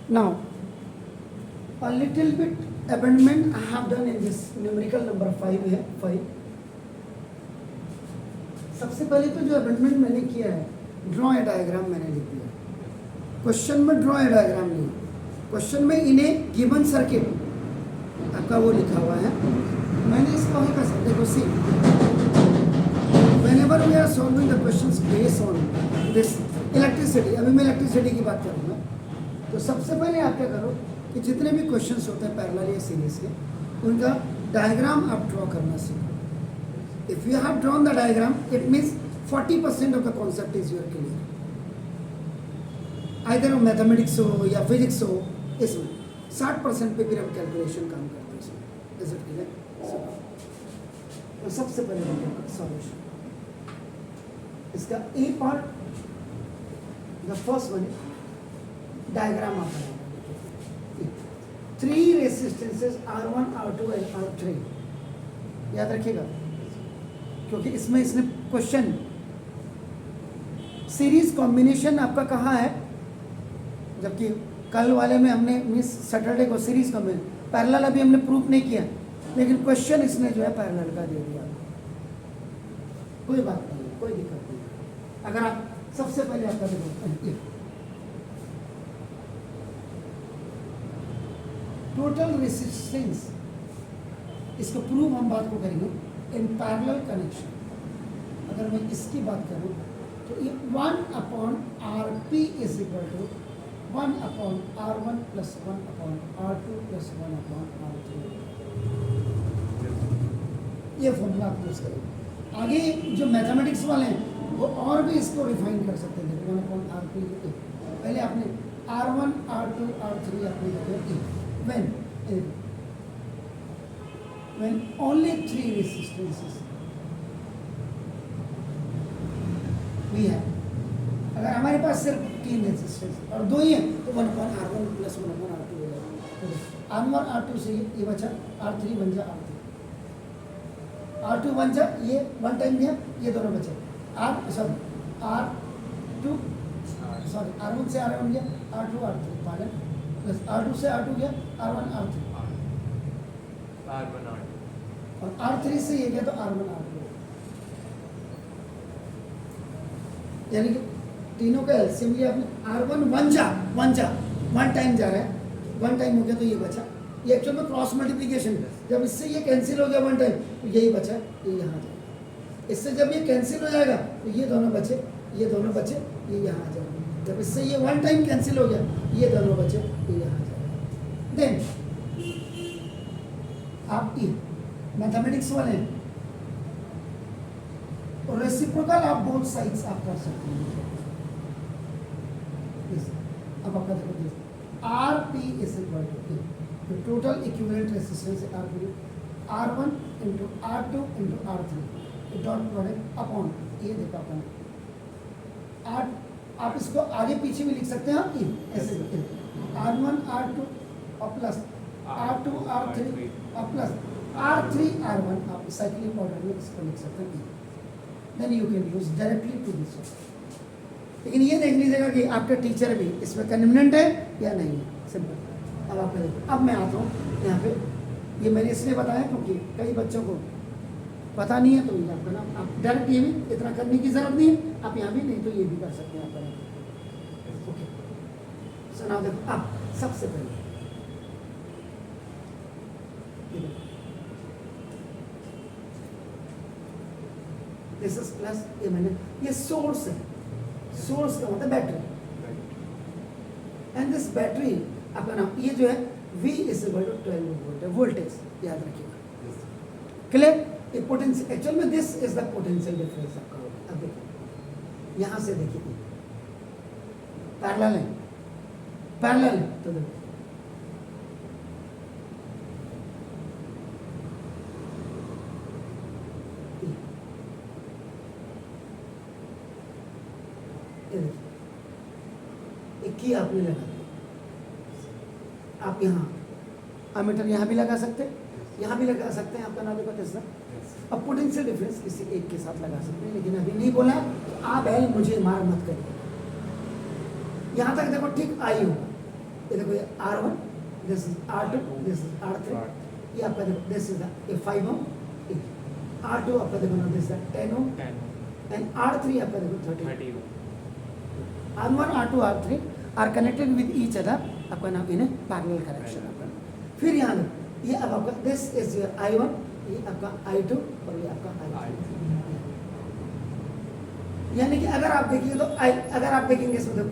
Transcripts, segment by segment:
Now, a little bit amendment I have done in this numerical number 5 है 5. सबसे पहले तो जो अमेंडमेंट मैंने किया है, ड्रॉ ए डायग्राम मैंने लिख दिया. क्वेश्चन में ड्रॉ ए डायग्राम नहीं, क्वेश्चन में इन्हें गिवन सर्किट आपका वो लिखा हुआ है. मैंने इसको ही कर देखो सी, whenever we are solving the questions based on this electricity, अभी मैं इलेक्ट्रिसिटी की बात करूँगा. तो सबसे पहले आप क्या करो कि जितने भी क्वेश्चंस होते हैं पैरेलल या सीरीज के, उनका डायग्राम आप ड्रॉ करना सीखो. If you have drawn the diagram, it means 40% of the concept is your clear. Either वो मैथमेटिक्स हो या फिजिक्स हो, इसमें 60% पे फिर हम कैलकुलेशन काम करते हैं इसमें. Is it clear? तो सबसे पहले सॉल्यूशन इसका A part, the first one diagram आप बनाएंगे. 3 resistances R1, R2 and R3 याद रखिएगा, क्योंकि इसमें इसने क्वेश्चन सीरीज कॉम्बिनेशन आपका कहाँ है, जबकि कल वाले में हमने मिस सैटरडे को सीरीज कॉम्बिनेशन पैरेलल अभी हमने प्रूफ नहीं किया, लेकिन क्वेश्चन इसने जो है पैरेलल का दे दिया. कोई बात नहीं, कोई दिक्कत नहीं. अगर आप सबसे पहले आपका देखो टोटल रेसिस्टेंस, इसको प्रूफ हम बात को करेंगे इन पैरेलल कनेक्शन. अगर मैं इसकी बात करूं तो ये 1/RP is equal to 1/R1 plus 1/R2 plus 1/R3. ये फॉर्मूला आप यूज करेंगे. आगे जो मैथमेटिक्स वाले हैं वो और भी इसको रिफाइन कर सकते हैं. 1/RP पहले आपने R1, R2, R3 आपने लिखे when only 3 resistances we have. अगर हमारे पास सिर्फ 3 रेजिस्टेंस और 2 ही हैं तो 1/R1 प्लस 1/R2 हो जाएगा. R1 R2 से ये बचा, R3 बन जा R3, R2 बन जा, ये वन टाइम दिया, ये दोनों बचे. R2 सॉरी R1 से R1 गया, R2 R3 पालन प्लस R2 से R2 गया, R1 R3 और R3 से ये गया तो R1 R2. यानी कि तीनों का एलसीएम लिया आपने. R1 वन टाइम जा रहा है, वन टाइम हो गया तो ये बचा. ये एक्चुअल में क्रॉस मल्टीप्लिकेशन है. जब इससे ये कैंसिल हो गया वन टाइम तो यही बचा, ये यहाँ जाएगा. इससे जब ये कैंसिल हो जाएगा तो ये दोनों बचे, ये दोनों बचे, ये यहाँ आ जाएगा. जब इससे ये वन टाइम कैंसिल हो गया, ये दोनों बचे, ये यहाँ आ जाएगा. देन आप ये मैथमेटिक्स वाले हैं और रेसिप्रोकल आप बोथ साइड्स आप कर सकते हैं. अब आपका देखो RP is equal to total equivalent resistance RP R1 into R2 into R3 dot product upon ये देखो अपन आप इसको आगे पीछे भी लिख सकते हैं. आप ऐसे R1 R2 और प्लस R2 R3 और प्लस R3 R1 आप साइक्लिक ऑर्डर में इसको लिख सकते हैं. Then you can use directly to this. लेकिन ये देख लीजिएगा कि आपका टीचर भी इसमें कन्वीनियंट है या नहीं है. सिंपल. अब आप देखो, अब मैं आता हूँ यहाँ पे. ये मैंने इसलिए बताया क्योंकि कई बच्चों को पता नहीं है, तो ये आपका नाम आप डायरेक्ट ये भी इतना करने की जरूरत नहीं है. आप यहाँ भी नहीं तो ये भी कर सकते हैं आप. ओके सुना देखो. अब सबसे पहले दिस इज प्लस, ये मैंने ये सोर्स है. सोर्स का मतलब बैटरी. एंड दिस बैटरी आपका नाम ये जो है V is equal to 12 volt है. वोल्टेज याद रखिएगा. क्लियर. ये पोटेंशियल एक्चुअल में this is the potential difference आपका होगा. अब देखिए यहाँ से देखिए पैरेलल है, पैरेलल है तो देखो एक की आपने लगा दिया. आप यहाँ अमीटर यहाँ भी लगा सकते हैं, यहाँ भी लगा सकते हैं. आपका नाम देखो टेस्ला. अब पोटेंशियल डिफरेंस किसी एक के साथ लगा सकते हैं, लेकिन अभी नहीं बोला तो आप है मुझे मार मत करिए. यहाँ तक देखो ठीक आई होगा. ये देखो ये R1, this is R2, this is R3, ये आपका देखो दिस इज ये 5 ओम, R2 आपका देखो ना this is 10 Om, and R3 आपका देखो 30 ohm. R1, R2, R3 are connected with each other, आपका नाम इन पैरेलल कनेक्शन आपका. फिर यहाँ ये अब आपका दिस इज योर I1, ये आपका I2 और ये आपका I3. यानी कि अगर आप देखिए तो अगर आप देखेंगे इसमें तो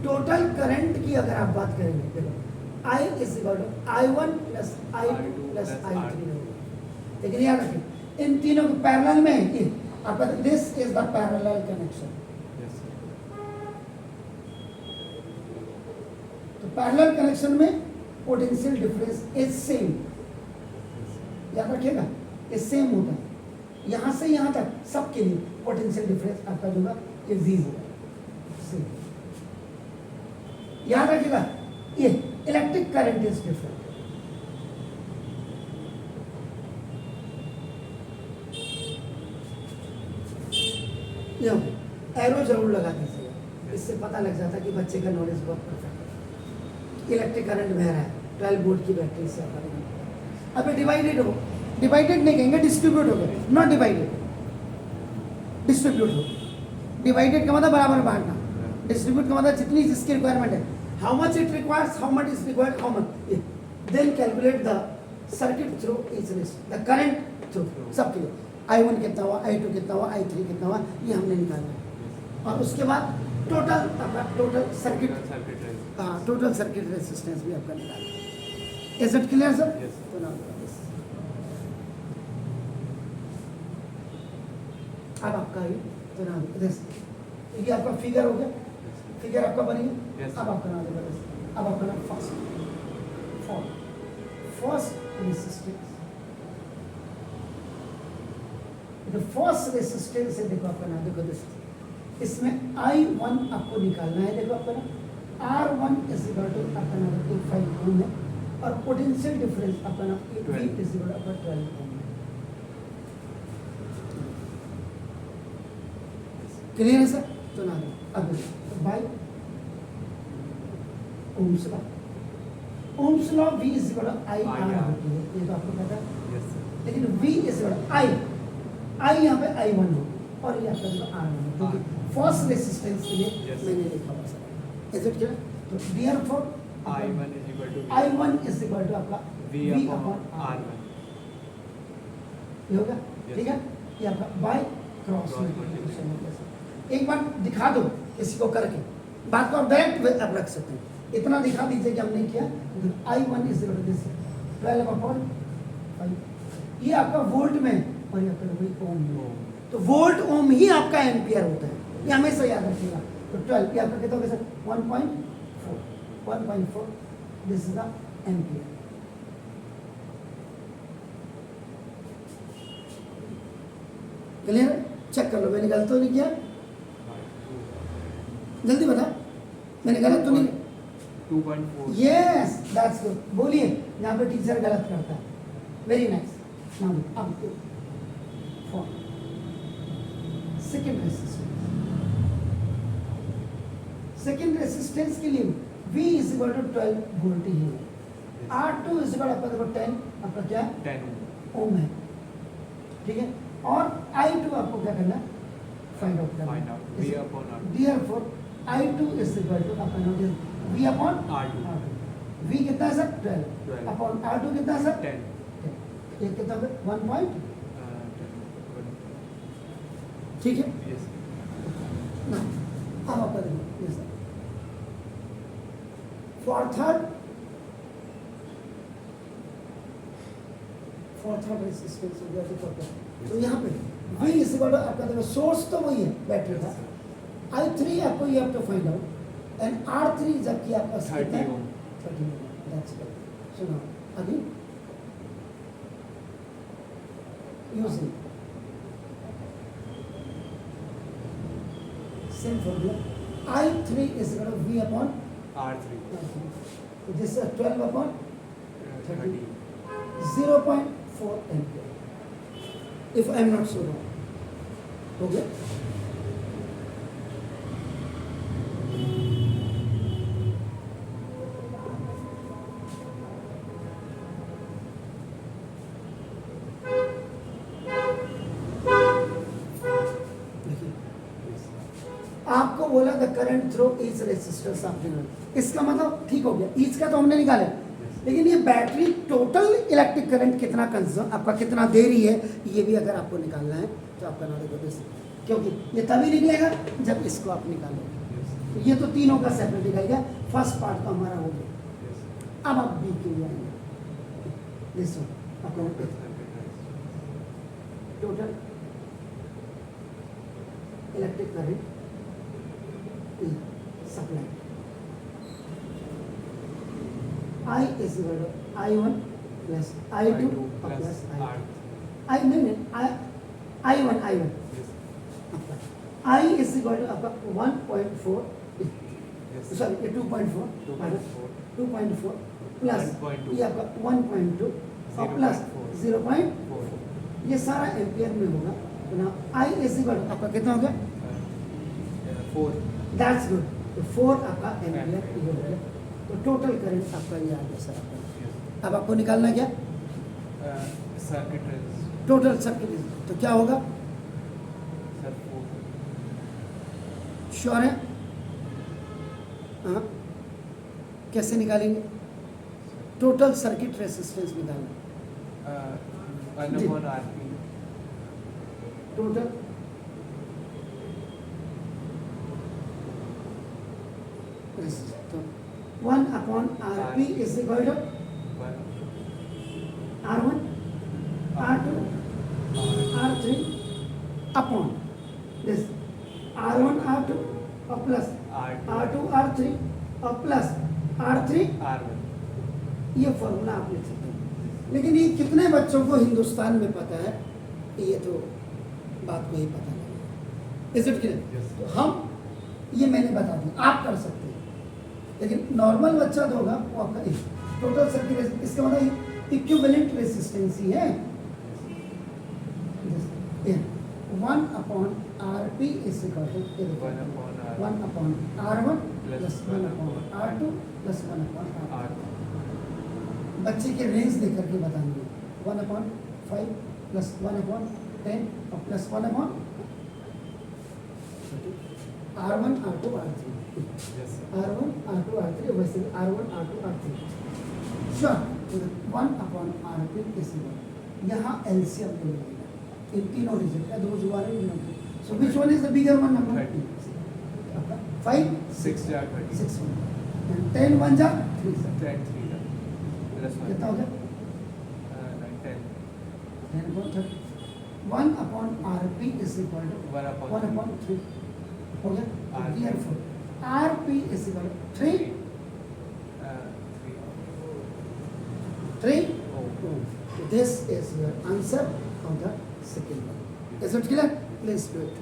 टोटल करंट की अगर आप बात करेंगे देखो I is equal to I1 plus I2 plus I3 होगा. लेकिन याद रखिए इन तीनों के पैरेलल में ये आपका this is the parallel connection. तो पैरेलल कनेक्शन में पोटेंशियल डिफरेंस इज सेम, याद रखिएगा ये सेम होता है. यहाँ से यहाँ तक सबके लिए पोटेंशियल डिफरेंस आपका जो होगा ये V होगा सेम. याद रखिएगा ये electric current is different. Arrow जरूर लगा दीजिएगा, इससे पता लग जाता है कि बच्चे का नॉलेज बहुत परफेक्ट है. इलेक्ट्रिक करंट बह रहा है 12 वोल्ट की बैटरी से. अभी डिवाइडेड हो, डिवाइडेड नहीं कहेंगे, डिस्ट्रीब्यूट हो गया, नॉट डिवाइडेड, डिस्ट्रीब्यूट हो. डिवाइडेड का मतलब बराबर बांटना, डिस्ट्रीब्यूट का मतलब जितनी जिसकी रिक्वायरमेंट है, how much it requires, how much is required, how much, then calculate the circuit through each resistor, the current through सबके लिए. I1 कितना हुआ, I2 कितना हुआ, I3 कितना हुआ, ये हमने निकालना है. और उसके बाद टोटल सर्किट, हाँ टोटल सर्किट रेजिस्टेंस भी आपका निकालना है. Is it clear sir? तो नाउ अब आपका तो नाम ये आपका फिगर हो गया, फिगर आपका बन गया. अब आपका नाम अब आपका नाम फर्स्ट रेजिस्टेंस. तो फर्स्ट रेजिस्टेंस है देखो आपका नाम, देखो दिस इसमें I1 आपको निकालना है. देखो आपका नाम R1 इज इक्वल टू आपका नाम 5 ओम है, और पोटेंशियल डिफरेंस आपका नाम V is equal to 12 ohm. Clear है सर? तो ना अब by ohm's law, ohm's law V is equal to I R होती है, ये तो आपको पता है. लेकिन V is equal to I यहाँ पे I1 हो और ये आपका जो R1 है, क्योंकि फर्स्ट रेजिस्टेंस के लिए मैंने लिखा हुआ सर. Is it clear? तो therefore I1 is equal to आपका V अपॉन R1 ये होगा. ठीक है, ये आपका बाय क्रॉस मल्टीप्लिकेशन हो गया. एक बार दिखा दो किसी को करके, बात को आप डायरेक्ट आप रख सकते हैं. इतना दिखा दीजिए कि हमने किया. I1 is equal to this 12 upon 5, ये आपका वोल्ट में और ये आपका कोई ओम में. तो वोल्ट ओम ही आपका एम्पियर होता है, ये हमेशा याद रखिएगा. तो 12 ये आपका कितना होगा sir? 1.4 this is the ampere. Clear है? चेक कर लो, मैंने गलत तो नहीं किया? जल्दी बता, मैंने गलत तो नहीं? 2.4. Yes that's good. बोलिए, यहाँ पे टीचर गलत करता है. Very nice. नाउ अब for second resistance, second resistance के लिए V is equal to 12 volt ही है. R2 इज इक्वल आपका देखो 10 आपका क्या 10 ओम है. ठीक है, और I2 आपको क्या करना है? फाइंड आउट करना है. V upon R2. Therefore I2 is equal to आपका नाम V अपॉन R2. V कितना है सर? 12 अपॉन R2 कितना है सर? 10. ये कितना है? 1 पॉइंट. 10. ठीक है Yes. ना. अब आपका देखो ये सर फॉर थर्ड रेजिस्टेंस हो गया. तो यहाँ पे V इज इक्वल टू आपका देखो सोर्स तो वही है, बैटरी था. I3 आपको ये आप तो फाइंड आउट, एंड R3 जबकि आपका 30 ओम. 30 ओम. That's it. सुनो अभी using same formula I3 is equal to V upon R3. so this is 12 upon 30. 0.4 ampere if I am not so wrong. हो गया. बोला the current through each resistor something, इसका मतलब ठीक हो गया, ईच का तो हमने निकाला, लेकिन ये बैटरी टोटल इलेक्ट्रिक करंट कितना कंज्यूम आपका कितना दे रही है, ये भी अगर आपको निकालना है तो आपका नॉलेज होगा, क्योंकि ये तभी निकलेगा जब इसको आप निकालोगे। तो ये तो तीनों का सेपरेट निकलेगा, फर्स्ट पार्ट तो हमारा हो गया। अब आप बी के लिए आएंगे, दिस वन आपका total electric current supply I is equal to I1 plus I2 plus I नहीं I1 I is equal to आपका 1.4 sorry ये 2.4 2.4 plus ये आपका 1.2 और प्लस 0.4, ये सारा एम्पियर में होगा। तो ना I is equal to आपका कितना हो गया 4, दैट्स गुड, तो 4 आपका एम्पियर ये हो गया। तो टोटल करंट आपका ये आ गया सर आपका। अब आपको निकालना क्या सर्किट रेजिस्टेंस टोटल सर्किट, तो क्या होगा सर 4, श्योर है? हाँ, कैसे निकालेंगे टोटल सर्किट रेसिस्टेंस निकालना, 1/RP टोटल तो 1/RP is equal to R1 R2 R3 upon this R1 R2 और प्लस R2 R3 और प्लस R3 R1। ये फॉर्मूला आप लिख सकते हैं, लेकिन ये कितने बच्चों को हिंदुस्तान में पता है, ये तो बात को ही पता नहीं। Is it clear? तो हम ये मैंने बता दिया, आप कर सकते हैं, लेकिन नॉर्मल बच्चा तो होगा वो आपका टोटल सर्किट, इसका मतलब इक्विवेलेंट रेसिस्टेंस ही है। 1/RP is equal to 1/R1 plus 1/R2 plus 1/R2। बच्चे के रेंज देकर के बताएंगे 1/5 plus 1/10 और plus 1/R1 R2 R3 R1 R2 R3 वैसे R1 R2 R3 sure 1/RP is equal, यहाँ एलसीएम ले लेंगे इन तीनों डिजिट का, those who are in number, so which one is the bigger one number 5 6 jar 30 6 and 10 1 जा 3 10 3 jar plus 1 कितना हो गया 10 10/30 1/RP is equal to 1/3 हो गया। Therefore RP is equal to 3 ohm. This is your answer of the second one. Is it clear? Please do it.